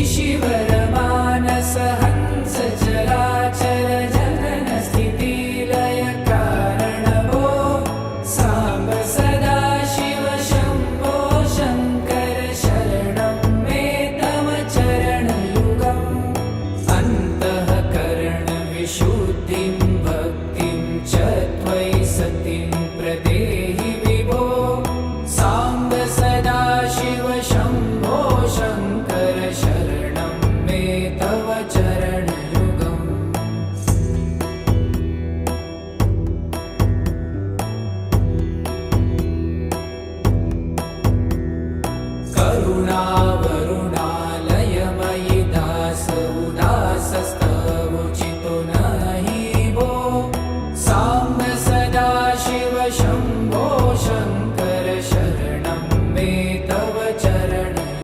शिशिवरमानस हंस चराचर जनन स्थिति लय कारण भो सांब सदा शिव शंभो शंकर शरणं मे तव चरणयुगम् अन्तःकरण विशुद्धिं भक्तिं च त्वयि सतिं प्रदेहि विभो सांब सदा शिव शंभो शंकर शरणं मे तव चरणयुगम् करुणावरुणालय